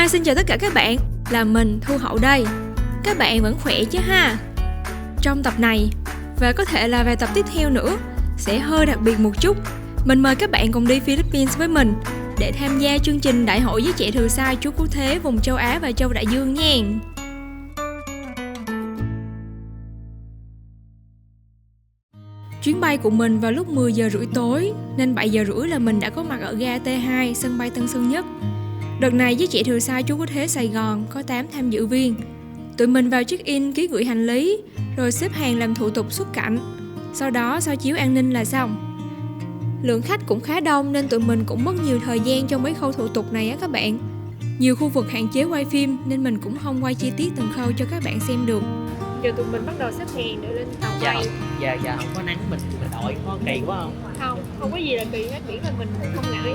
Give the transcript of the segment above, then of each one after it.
Hi, xin chào tất cả các bạn, là mình Thu Hậu đây. Các bạn vẫn khỏe chứ ha? Trong tập này, và có thể là vài tập tiếp theo nữa, sẽ hơi đặc biệt một chút. Mình mời các bạn cùng đi Philippines với mình để tham gia chương trình Đại hội Giới Trẻ Thừa Sai Chúa Cứu Thế vùng châu Á và châu Đại Dương nha. Chuyến bay của mình vào lúc 10 giờ rưỡi tối, nên 7 giờ rưỡi là mình đã có mặt ở ga T2, sân bay Tân Sơn Nhất. Đợt này Giới Trẻ Thừa Sai Chúa Cứu Thế Sài Gòn có 8 tham dự viên. Tụi mình vào check-in, ký gửi hành lý, rồi xếp hàng làm thủ tục xuất cảnh. Sau đó soi chiếu an ninh là xong. Lượng khách cũng khá đông nên tụi mình cũng mất nhiều thời gian trong mấy khâu thủ tục này á các bạn. Nhiều khu vực hạn chế quay phim nên mình cũng không quay chi tiết từng khâu cho các bạn xem được. Giờ tụi mình bắt đầu xếp hàng để lên tàu bay. Dạ không có nắng mình đội có kỳ quá không? Không có gì là kỳ hết, miễn là mình không ngại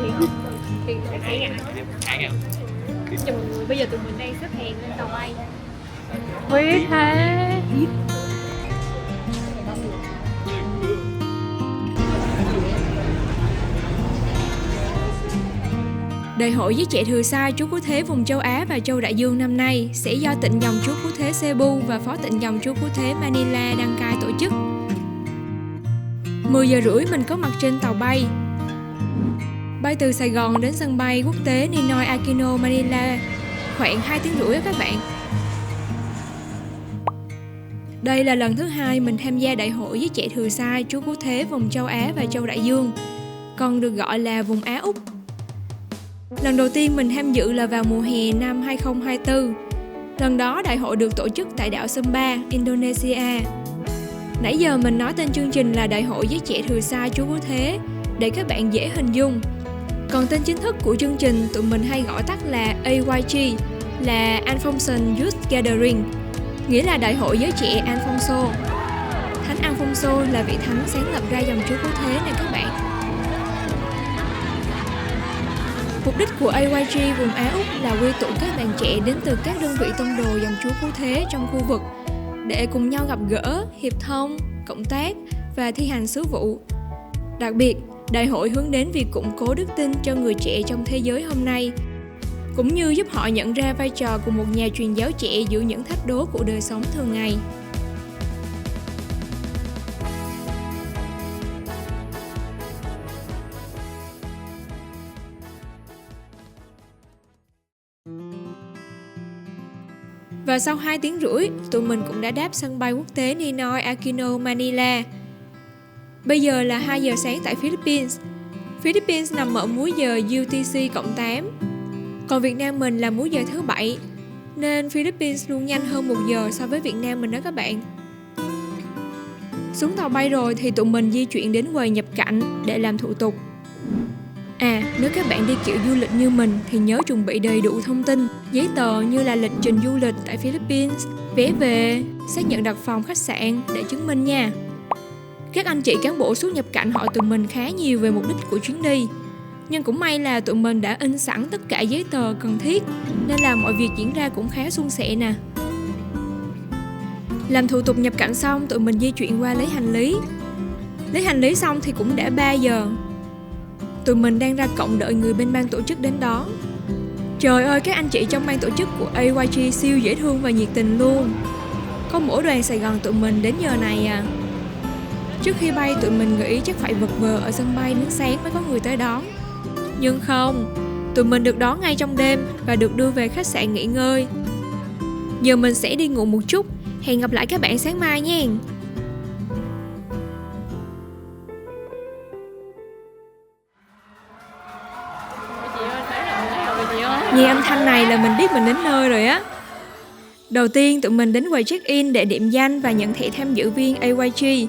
thì em sẽ ngại. Chào mọi người, bây giờ tụi mình đang xếp hàng lên tàu bay. Quý thế. Đại hội Giới Trẻ Thừa Sai Chúa Cứu Thế vùng châu Á và châu Đại Dương năm nay sẽ do Tịnh dòng Chúa Cứu Thế Cebu và Phó Tịnh dòng Chúa Cứu Thế Manila đăng cai tổ chức. 10 giờ rưỡi mình có mặt trên tàu bay. Bay từ Sài Gòn đến sân bay quốc tế Ninoy Aquino Manila khoảng 2 tiếng rưỡi các bạn. Đây là lần thứ 2 mình tham gia Đại hội Giới Trẻ Thừa Sai Chúa Cứu Thế vùng châu Á và châu Đại Dương, còn được gọi là vùng Á Úc. Lần đầu tiên mình tham dự là vào mùa hè năm 2024. Lần đó đại hội được tổ chức tại đảo Sumba, Indonesia. Nãy giờ mình nói tên chương trình là Đại hội Giới Trẻ Thừa Sai Chúa Cứu Thế để các bạn dễ hình dung. Còn tên chính thức của chương trình tụi mình hay gọi tắt là AYG, là Alphonsan Youth Gathering, nghĩa là Đại hội Giới Trẻ Alfonso. Thánh Alfonso là vị thánh sáng lập ra dòng Chúa Cứu Thế này các bạn. Mục đích của AYG vùng Á Úc là quy tụ các bạn trẻ đến từ các đơn vị tông đồ dòng Chúa Cứu Thế trong khu vực để cùng nhau gặp gỡ, hiệp thông, cộng tác và thi hành sứ vụ. Đặc biệt, đại hội hướng đến việc củng cố đức tin cho người trẻ trong thế giới hôm nay, cũng như giúp họ nhận ra vai trò của một nhà truyền giáo trẻ giữa những thách đố của đời sống thường ngày. Và sau 2 tiếng rưỡi, tụi mình cũng đã đáp sân bay quốc tế Ninoy Aquino Manila. Bây giờ là 2 giờ sáng tại Philippines. Philippines nằm ở múi giờ UTC+8. Còn Việt Nam mình là múi giờ thứ 7, nên Philippines luôn nhanh hơn 1 giờ so với Việt Nam mình đó các bạn. Xuống tàu bay rồi thì tụi mình di chuyển đến quầy nhập cảnh để làm thủ tục. Nếu các bạn đi kiểu du lịch như mình thì nhớ chuẩn bị đầy đủ thông tin, giấy tờ như là lịch trình du lịch tại Philippines, vé về, xác nhận đặt phòng khách sạn để chứng minh nha. Các anh chị cán bộ xuất nhập cảnh hỏi tụi mình khá nhiều về mục đích của chuyến đi, nhưng cũng may là tụi mình đã in sẵn tất cả giấy tờ cần thiết nên là mọi việc diễn ra cũng khá suôn sẻ nè. Làm thủ tục nhập cảnh xong, tụi mình di chuyển qua lấy hành lý. Lấy hành lý xong thì cũng đã 3 giờ. Tụi mình đang ra cổng đợi người bên ban tổ chức đến đón. Trời ơi, các anh chị trong ban tổ chức của AYG siêu dễ thương và nhiệt tình luôn. Có mỗi đoàn Sài Gòn tụi mình đến giờ này à. Trước khi bay tụi mình nghĩ chắc phải vật vờ ở sân bay đến sáng mới có người tới đón. Nhưng không, tụi mình được đón ngay trong đêm và được đưa về khách sạn nghỉ ngơi. Giờ mình sẽ đi ngủ một chút. Hẹn gặp lại các bạn sáng mai nha. Nghe âm thanh này là mình biết mình đến nơi rồi á. Đầu tiên tụi mình đến quầy check-in để điểm danh và nhận thẻ tham dự viên AYG.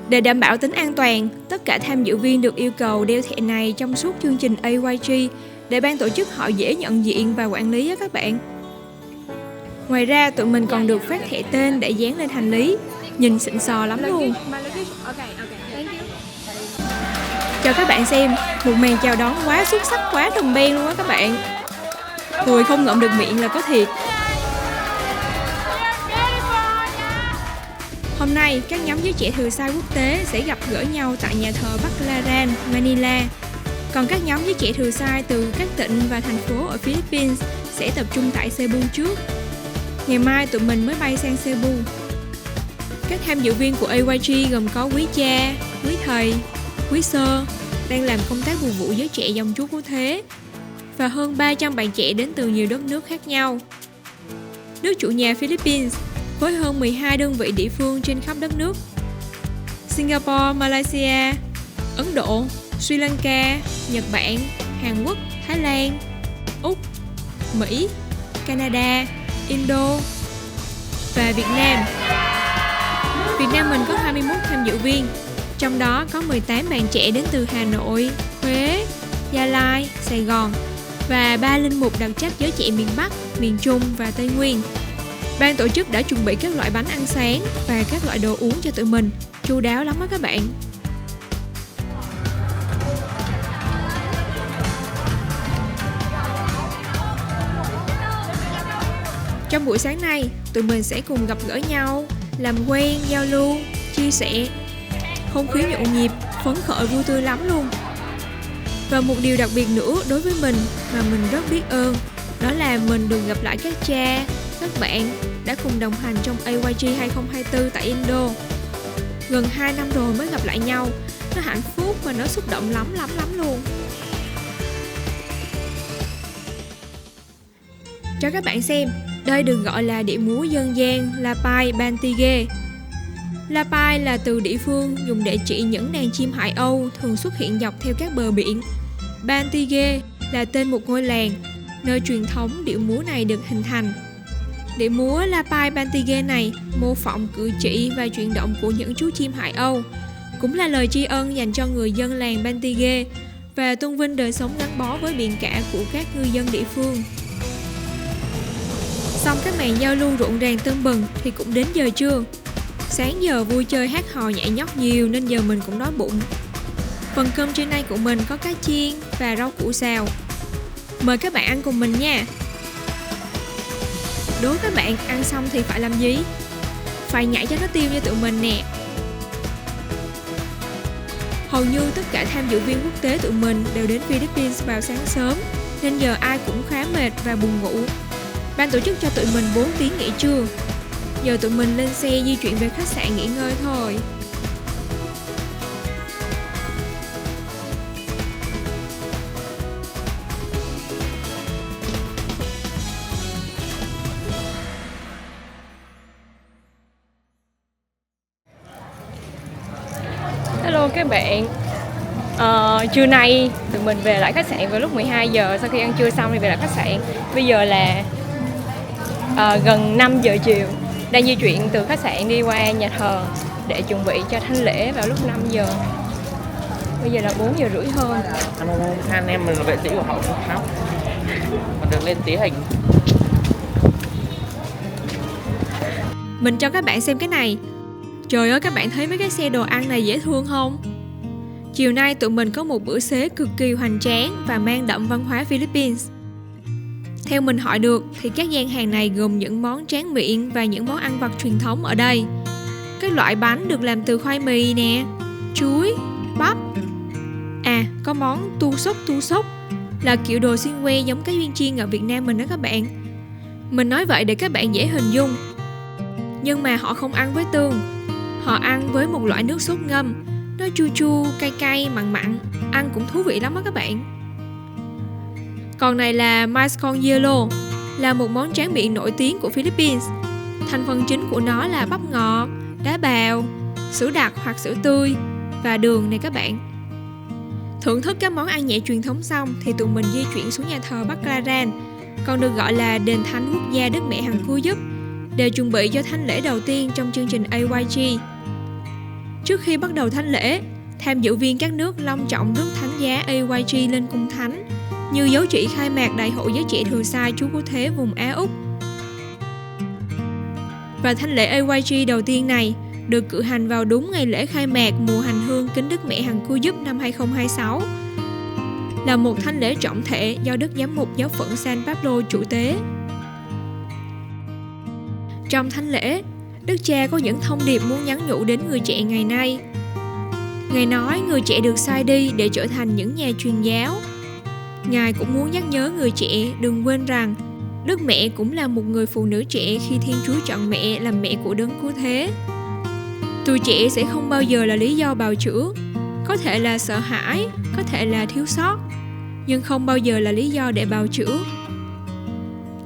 Để đảm bảo tính an toàn, tất cả tham dự viên được yêu cầu đeo thẻ này trong suốt chương trình AYG để ban tổ chức họ dễ nhận diện và quản lý á các bạn. Ngoài ra tụi mình còn được phát thẻ tên để dán lên hành lý, nhìn xịn sò lắm luôn. Cho các bạn xem, một màn chào đón quá xuất sắc, quá trùm beng luôn á các bạn. Cười không ngậm được miệng là có thiệt. Hôm nay, các nhóm giới trẻ thừa sai quốc tế sẽ gặp gỡ nhau tại nhà thờ Baclaran, Manila. Còn các nhóm giới trẻ thừa sai từ các tỉnh và thành phố ở Philippines sẽ tập trung tại Cebu trước. Ngày mai tụi mình mới bay sang Cebu. Các tham dự viên của AYG gồm có quý cha, quý thầy, quý sơ đang làm công tác phục vụ giới trẻ dòng Chúa Cứu Thế và hơn 300 bạn trẻ đến từ nhiều đất nước khác nhau. Nước chủ nhà Philippines với hơn 12 đơn vị địa phương trên khắp đất nước. Singapore, Malaysia, Ấn Độ, Sri Lanka, Nhật Bản, Hàn Quốc, Thái Lan, Úc, Mỹ, Canada, Indo và Việt Nam. Việt Nam mình có 21 tham dự viên, trong đó có 18 bạn trẻ đến từ Hà Nội, Huế, Gia Lai, Sài Gòn và 3 linh mục đặc trách giới trẻ miền Bắc, miền Trung và Tây Nguyên. Ban tổ chức đã chuẩn bị các loại bánh ăn sáng và các loại đồ uống cho tụi mình, chu đáo lắm á các bạn. Trong buổi sáng nay, tụi mình sẽ cùng gặp gỡ nhau, làm quen, giao lưu, chia sẻ. Không khí nhộn nhịp, phấn khởi vui tươi lắm luôn. Và một điều đặc biệt nữa đối với mình mà mình rất biết ơn, đó là mình được gặp lại các cha, các bạn đã cùng đồng hành trong AYG 2024 tại Indo. Gần 2 năm rồi mới gặp lại nhau, nó hạnh phúc và nó xúc động lắm luôn. Cho các bạn xem, đây được gọi là điệu múa dân gian Lapay Bantige. Lapay là từ địa phương dùng để chỉ những đàn chim Hải Âu thường xuất hiện dọc theo các bờ biển. Bantige là tên một ngôi làng, nơi truyền thống điệu múa này được hình thành. Điệu múa Lapay Bantige này mô phỏng cử chỉ và chuyển động của những chú chim Hải Âu, cũng là lời tri ân dành cho người dân làng Bantige và tôn vinh đời sống gắn bó với biển cả của các ngư dân địa phương. Xong các màn giao lưu rộn ràng tưng bừng thì cũng đến giờ trưa. Sáng giờ vui chơi hát hò nhảy nhót nhiều nên giờ mình cũng đói bụng. Phần cơm trưa nay của mình có cá chiên và rau củ xào. Mời các bạn ăn cùng mình nha. Đố các bạn ăn xong thì phải làm gì? Phải nhảy cho nó tiêu cho tụi mình nè. Hầu như tất cả tham dự viên quốc tế tụi mình đều đến Philippines vào sáng sớm, nên giờ ai cũng khá mệt và buồn ngủ. Ban tổ chức cho tụi mình 4 tiếng nghỉ trưa. Giờ tụi mình lên xe di chuyển về khách sạn nghỉ ngơi thôi. Hello các bạn. Trưa nay tụi mình về lại khách sạn vào lúc 12 giờ. Sau khi ăn trưa xong thì về lại khách sạn. Bây giờ là gần 5 giờ chiều. Đang di chuyển từ khách sạn đi qua nhà thờ để chuẩn bị cho thánh lễ vào lúc 5 giờ. Bây giờ là 4 giờ rưỡi hơn. Anh em mình là vệ sĩ của họ không khóc. Còn được lên tí hình. Mình cho các bạn xem cái này. Trời ơi, các bạn thấy mấy cái xe đồ ăn này dễ thương không? Chiều nay tụi mình có một bữa xế cực kỳ hoành tráng và mang đậm văn hóa Philippines. Theo mình hỏi được thì các gian hàng này gồm những món tráng miệng và những món ăn vặt truyền thống ở đây. Các loại bánh được làm từ khoai mì nè, chuối, bắp. À, có món tu sốc là kiểu đồ xiên que giống cái viên chiên ở Việt Nam mình đó các bạn. Mình nói vậy để các bạn dễ hình dung. Nhưng mà họ không ăn với tương. Họ ăn với một loại nước sốt ngâm. Nó chua chua, cay cay, mặn mặn. Ăn cũng thú vị lắm đó các bạn. Còn này là mais con hielo, là một món tráng miệng nổi tiếng của Philippines. Thành phần chính của nó là bắp ngọt, đá bào, sữa đặc hoặc sữa tươi và đường này các bạn. Thưởng thức các món ăn nhẹ truyền thống xong thì tụi mình di chuyển xuống nhà thờ Baclaran, còn được gọi là đền thánh quốc gia Đức Mẹ Hằng Cứu Giúp, để chuẩn bị cho thánh lễ đầu tiên trong chương trình AYG. Trước khi bắt đầu thánh lễ, tham dự viên các nước long trọng rước thánh giá AYG lên cung thánh, như dấu chỉ khai mạc Đại hội giới trẻ Thừa Sai Chúa Cứu Thế vùng Á Úc. Và thánh lễ AYG đầu tiên này được cử hành vào đúng ngày lễ khai mạc mùa hành hương kính Đức Mẹ Hằng Cứu Giúp năm 2026, là một thánh lễ trọng thể do Đức Giám mục Giáo phận San Pablo chủ tế. Trong thánh lễ, Đức Cha có những thông điệp muốn nhắn nhủ đến người trẻ ngày nay. Ngài nói người trẻ được sai đi để trở thành những nhà truyền giáo. Ngài cũng muốn nhắc nhớ người trẻ đừng quên rằng Đức Mẹ cũng là một người phụ nữ trẻ khi Thiên Chúa chọn mẹ làm mẹ của Đấng Cứu Thế. Tuổi trẻ sẽ không bao giờ là lý do bào chữa. Có thể là sợ hãi, có thể là thiếu sót, nhưng không bao giờ là lý do để bào chữa.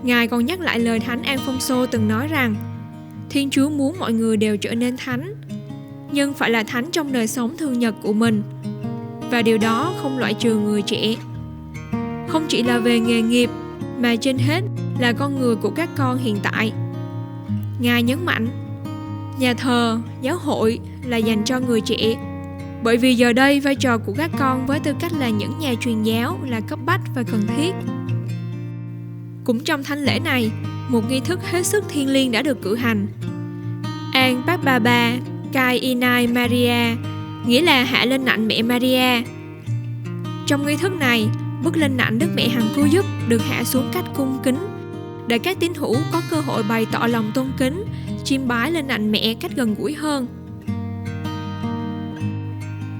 Ngài còn nhắc lại lời Thánh Alphonso từng nói rằng Thiên Chúa muốn mọi người đều trở nên thánh, nhưng phải là thánh trong đời sống thường nhật của mình. Và điều đó không loại trừ người trẻ. Không chỉ là về nghề nghiệp, mà trên hết là con người của các con hiện tại. Ngài nhấn mạnh, nhà thờ, giáo hội là dành cho người trẻ, bởi vì giờ đây vai trò của các con với tư cách là những nhà truyền giáo là cấp bách và cần thiết. Cũng trong thánh lễ này, một nghi thức hết sức thiêng liêng đã được cử hành. An Baba Kai Inai Maria, nghĩa là hạ lên nạnh mẹ Maria. Trong nghi thức này, bức lên nạnh Đức Mẹ Hằng Cứu Giúp được hạ xuống cách cung kính, để các tín hữu có cơ hội bày tỏ lòng tôn kính, chiêm bái lên nạnh mẹ cách gần gũi hơn.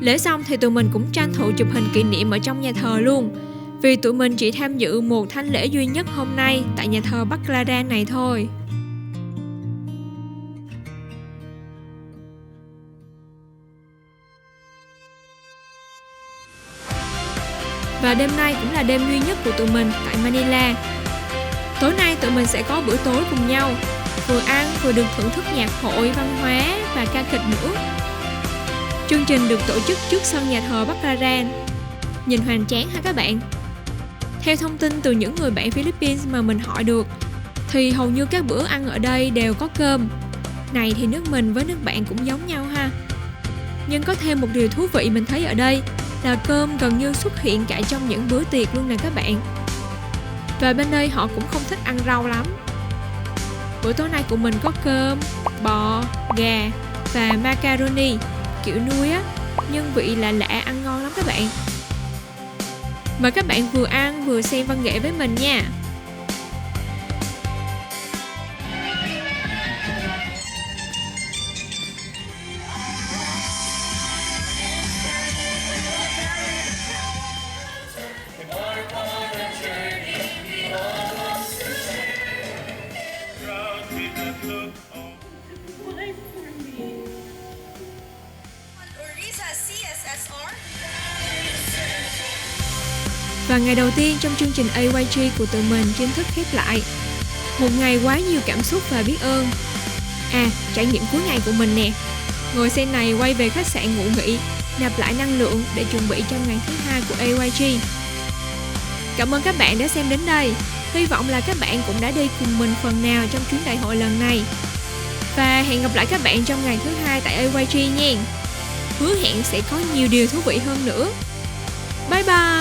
Lễ xong thì tụi mình cũng tranh thủ chụp hình kỷ niệm ở trong nhà thờ luôn, vì tụi mình chỉ tham dự một thánh lễ duy nhất hôm nay tại nhà thờ Baclaran này thôi. Và đêm nay cũng là đêm duy nhất của tụi mình tại Manila. Tối nay tụi mình sẽ có bữa tối cùng nhau, vừa ăn vừa được thưởng thức nhạc hội, văn hóa và ca kịch nữa. Chương trình được tổ chức trước sân nhà thờ Baclaran. Nhìn hoành tráng ha các bạn. Theo thông tin từ những người bạn Philippines mà mình hỏi được, thì hầu như các bữa ăn ở đây đều có cơm. Này thì nước mình với nước bạn cũng giống nhau ha. Nhưng có thêm một điều thú vị mình thấy ở đây là cơm gần như xuất hiện cả trong những bữa tiệc luôn nè các bạn. Và bên đây họ cũng không thích ăn rau lắm. Bữa tối nay của mình có cơm, bò, gà và macaroni, kiểu nuôi á, nhưng vị là lạ, ăn ngon lắm các bạn. Mời các bạn vừa ăn vừa xem văn nghệ với mình nha. Và ngày đầu tiên trong chương trình AYG của tụi mình chính thức khép lại. Một ngày quá nhiều cảm xúc và biết ơn. Trải nghiệm cuối ngày của mình nè. Ngồi xe này quay về khách sạn ngủ nghỉ, nạp lại năng lượng để chuẩn bị cho ngày thứ 2 của AYG. Cảm ơn các bạn đã xem đến đây. Hy vọng là các bạn cũng đã đi cùng mình phần nào trong chuyến đại hội lần này. Và hẹn gặp lại các bạn trong ngày thứ 2 tại AYG nha. Hứa hẹn sẽ có nhiều điều thú vị hơn nữa. Bye bye!